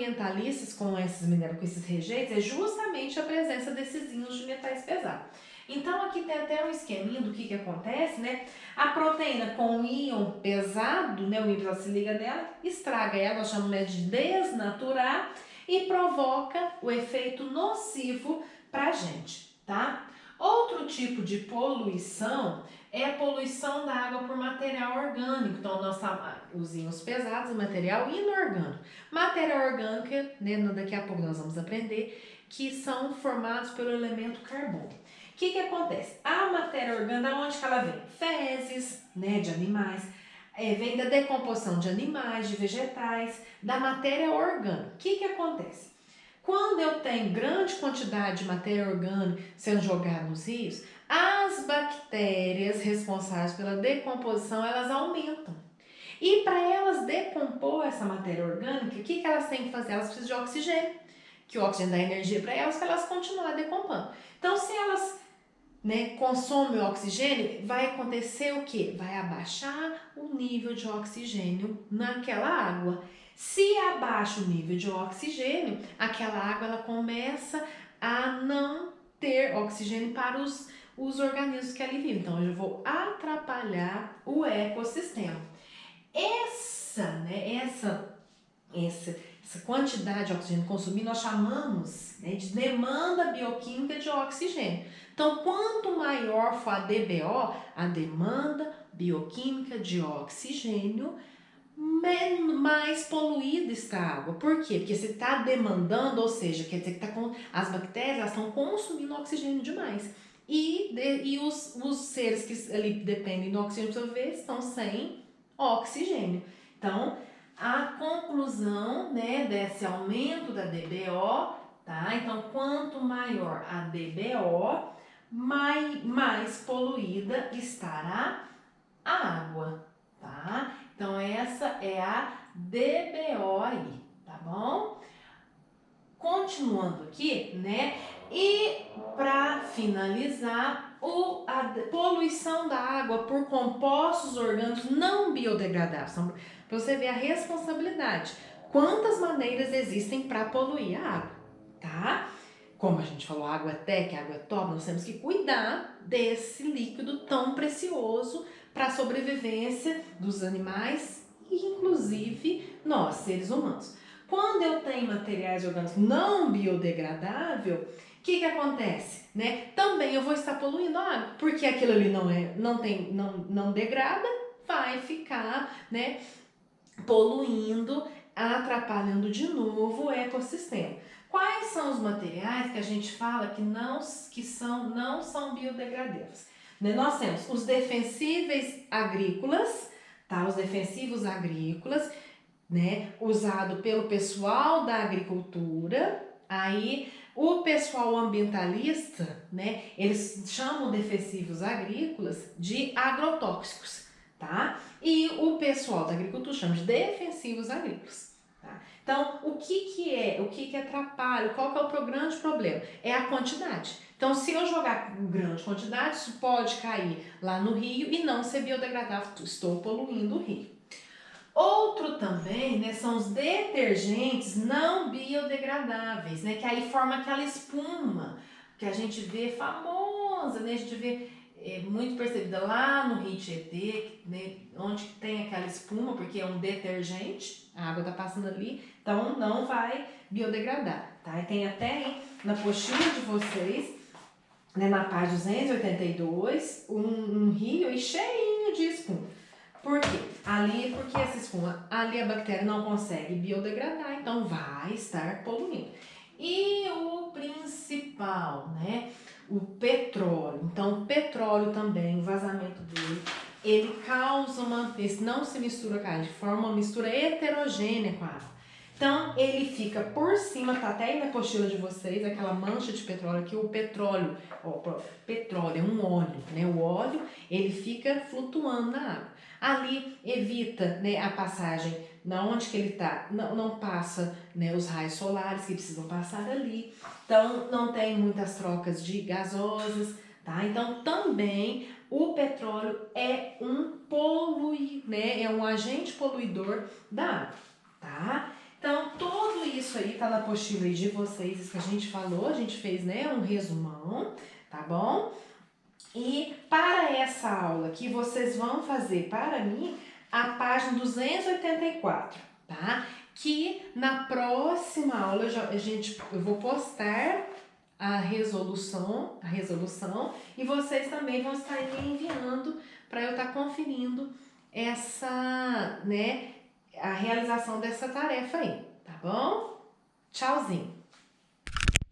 ambientalistas com esses minerais, com esses rejeitos, é justamente a presença desses íons de metais pesados. Então aqui tem até um esqueminha do que acontece, né? A proteína com íon pesado, né? O íon pesado se liga nela, estraga ela, nós chamamos de desnaturar e provoca o efeito nocivo pra gente, tá? Outro tipo de poluição é a poluição da água por material orgânico. Então, os íons pesados, material inorgânico. Material orgânico, né, daqui a pouco nós vamos aprender, que são formados pelo elemento carbono. O que acontece? A matéria orgânica, onde que ela vem? Fezes, né, de animais, vem da decomposição de animais, de vegetais, da matéria orgânica. O que acontece? Quando eu tenho grande quantidade de matéria orgânica sendo jogada nos rios, as bactérias responsáveis pela decomposição, elas aumentam. E para elas decompor essa matéria orgânica, o que elas têm que fazer? Elas precisam de oxigênio, que o oxigênio dá energia para elas continuarem decompando. Então, se elas, né, consomem o oxigênio, vai acontecer o quê? Vai abaixar o nível de oxigênio naquela água. Se abaixa o nível de oxigênio, aquela água ela começa a não ter oxigênio para os organismos que ali vivem. Então, eu vou atrapalhar o ecossistema. Essa quantidade de oxigênio consumida nós chamamos, né, de demanda bioquímica de oxigênio. Então, quanto maior for a DBO, a demanda bioquímica de oxigênio, mais poluída está a água. Por quê? Porque você está demandando, ou seja, quer dizer que as bactérias estão consumindo oxigênio demais. E os seres que ali dependem do oxigênio para absorver estão sem oxigênio. Então, a conclusão, né, desse aumento da DBO, tá? Então, quanto maior a DBO, mais poluída estará a água, tá? Então, essa é a DBO aí, tá bom? Continuando aqui, né? E para finalizar, a poluição da água por compostos orgânicos não biodegradáveis. Então, para você ver a responsabilidade. Quantas maneiras existem para poluir a água, tá? Como a gente falou, a água é tec, a água é top, nós temos que cuidar desse líquido tão precioso para a sobrevivência dos animais e, inclusive, nós, seres humanos. Quando eu tenho materiais orgânicos não biodegradáveis, o que acontece? Né? Também eu vou estar poluindo a água, porque aquilo ali não degrada, vai ficar, né, poluindo, atrapalhando de novo o ecossistema. Quais são os materiais que a gente fala que não são biodegradáveis? Né? Nós temos os defensíveis agrícolas, tá? Os defensivos agrícolas, né, usado pelo pessoal da agricultura. Aí o pessoal ambientalista, né, eles chamam defensivos agrícolas de agrotóxicos, tá? E o pessoal da agricultura chama de defensivos agrícolas. Tá? Então, o que atrapalha? Qual que é o grande problema? É a quantidade. Então, se eu jogar em grande quantidade, isso pode cair lá no rio e não ser biodegradável. Estou poluindo o rio. Outro também, né, são os detergentes não biodegradáveis, né, que aí forma aquela espuma que a gente vê famosa, né, a gente vê muito percebida lá no Rio Tietê, né, onde tem aquela espuma, porque é um detergente, a água tá passando ali, então não vai biodegradar, tá? E tem até aí na postilha de vocês, né, na página 282, um rio aí cheinho de espuma. Por quê? Porque essa espuma, ali a bactéria não consegue biodegradar, então vai estar poluindo. E o principal, né? O petróleo. Então, o petróleo também, o vazamento dele, ele causa não se mistura com a água, forma uma mistura heterogênea com a água. Então, ele fica por cima, tá até aí na apostila de vocês, aquela mancha de petróleo aqui, o petróleo é um óleo, né? O óleo, ele fica flutuando na água. Ali evita, né, a passagem, na onde que ele tá, não passa, né, os raios solares que precisam passar ali. Então, não tem muitas trocas de gasosas, tá? Então, também o petróleo é um agente poluidor da água, tá? Então, tudo isso aí tá na apostila aí de vocês, isso que a gente falou, a gente fez, né, um resumão, tá bom? E para essa aula que vocês vão fazer para mim, a página 284, tá? Que na próxima aula eu vou postar a resolução e vocês também vão estar me enviando para eu estar conferindo essa, né, a realização dessa tarefa aí, tá bom? Tchauzinho!